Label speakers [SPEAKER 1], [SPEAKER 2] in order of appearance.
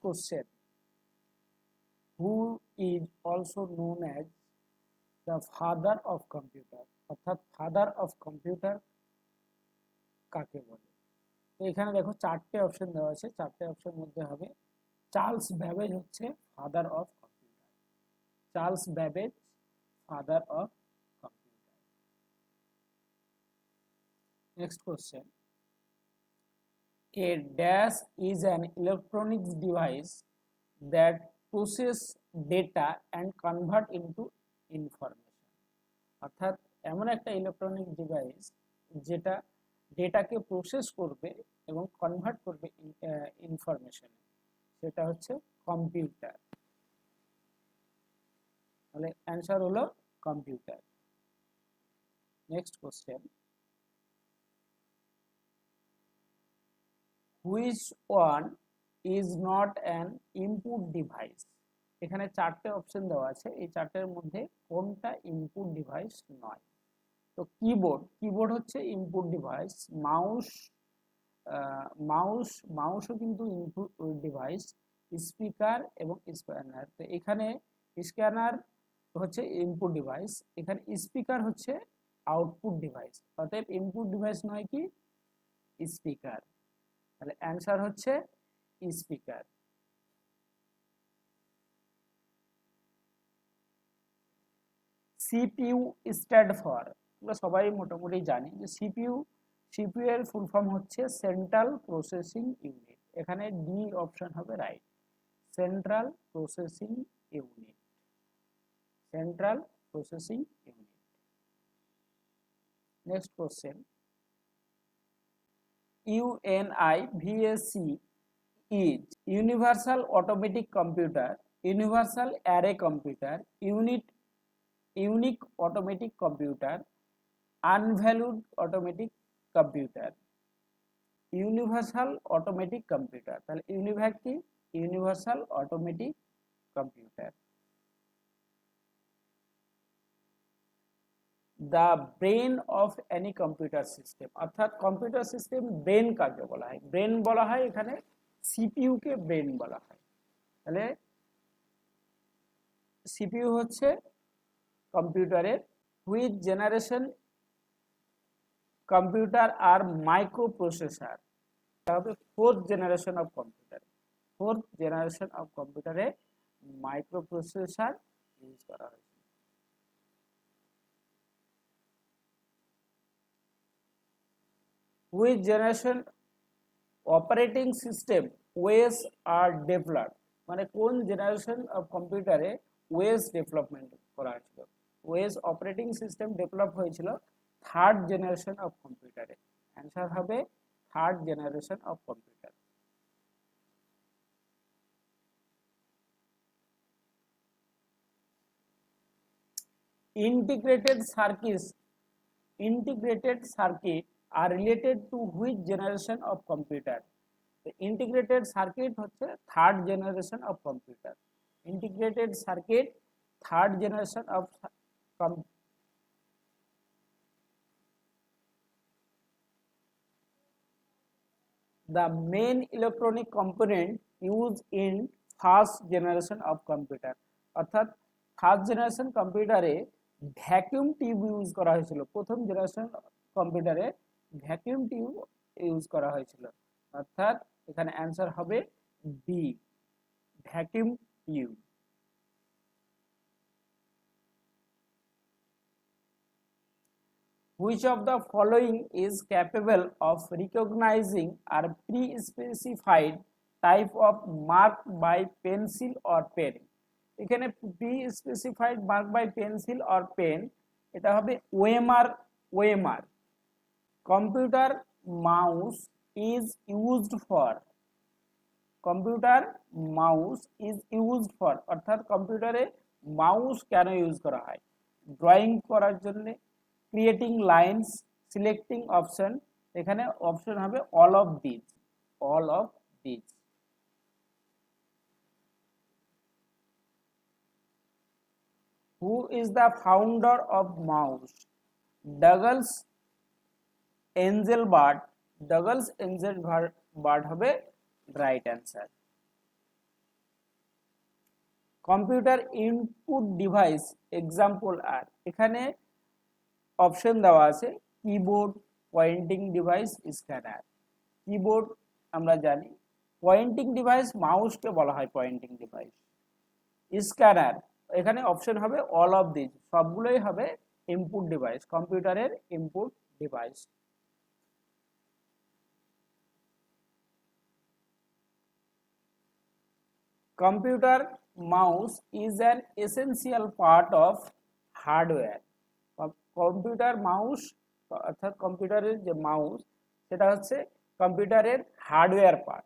[SPEAKER 1] question, who is also known as the father of computer, অর্থাৎ father of computer কাকে বলে? তো এখানে দেখো চারটে অপশন দেওয়া আছে, চারটে অপশন মধ্যে হবে চার্লস ব্যাবেজ হচ্ছে father of computer. Charles Babbage father of computer. Next question, a dash is an electronics device that process data and convert into information, অর্থাৎ এমন একটা ইলেকট্রনিক ডিভাইস যেটা ডেটাকে প্রসেস করবে এবং কনভার্ট করবে ইনফরমেশনে, সেটা হচ্ছে কম্পিউটার। তাহলে অ্যান্সার হলো computer. Next question, which one is not an input device? এখানে চারটে অপশন দেওয়া আছে, এই চারটের মধ্যে কোনটা ইনপুট ডিভাইস নয়? তো কিবোর্ড হচ্ছে ইনপুট ডিভাইস। মাউসও কিন্তু ইনপুট ডিভাইস। স্পিকার এবং স্ক্যানার, তো এখানে স্ক্যানার হচ্ছে ইনপুট ডিভাইস, এখানে স্পিকার হচ্ছে আউটপুট ডিভাইস। অতএব ইনপুট ডিভাইস নয় কি স্পিকার, তাহলে অ্যান্সার হচ্ছে স্পিকার। সিপিইউ স্ট্যান্ড ফর, আমরা সবাই মোটামুটি জানি যে সিপিইউ এর ফুল ফর্ম হচ্ছে সেন্ট্রাল প্রসেসিং ইউনিট। এখানে ডি অপশন হবে right, central processing unit, central processing unit. Next question, UNIVAC is universal automatic computer, universal array computer, unique automatic computer, unvalued automatic computer। Universal automatic computer, তাহলে UNIVAC কি universal automatic computer. The brain of any computer system, অর্থাৎ computer system brain কাকে বলা হয়? Brain বলা হয় এখানে CPU কে brain বলা হয়। তাহলে সিপিইউ হচ্ছে কম্পিউটারের। Which generation computer are microprocessor? তাহলে fourth generation of computer, fourth generation of কম্পিউটারে মাইক্রো প্রসেসর ইউজ করা হয়েছে। Which generation operating system OS are developed? মানে কোন জেনারেশন অফ কম্পিউটারে ওএস ডেভেলপমেন্ট করা হয়েছিল? ওএস অপারেটিং সিস্টেম ডেভেলপ হয়েছিল থার্ড জেনারেশন অফ কম্পিউটারে। অ্যান্সার হবে third generation of computer. Integrated circuit are related to which generation of computer? The integrated circuit হচ্ছে third generation of computer. Integrated circuit third generation of the main electronic component used in first generation of computer, অর্থাৎ first generation কম্পিউটারে vacuum tube use করা হয়েছিল। প্রথম generation কম্পিউটারে vacuum tube use করা হয়েছিল, অর্থাৎ এখানে অ্যান্সার হবে B, vacuum tube. Which of the following is capable of recognizing a pre-specified type of mark by pencil or pen? এখানে pre-specified mark by pencil or pen এটা হবে OMR. Computer mouse is used for, computer mouse is used for, অর্থাৎ কম্পিউটারে mouse কেন use করা হয়? Drawing করার জন্য, ক্রিয়েটিং লাইন্স, সিলেক্টিং অপশন। এখানে অপশন হবে all of this, all of this. Who is the founder of mouse? Douglas Engelbart, Douglas Engelbart হবে right answer. Computer input device example are, এখানে option দেওয়া আছে keyboard, pointing device, scanner. Keyboard আমরা জানি, pointing device মাউসকে বলা হয় pointing device. Scanner, এখানে অপশন হবে অল অফ দিস, সবগুলোই হবে ইনপুট ডিভাইস, কম্পিউটারের input device. Computer mouse is an essential part of hardware. Computer mouse অর্থাৎ কম্পিউটারের যে মাউস সেটা হচ্ছে কম্পিউটারের হার্ডওয়্যার পার্ট।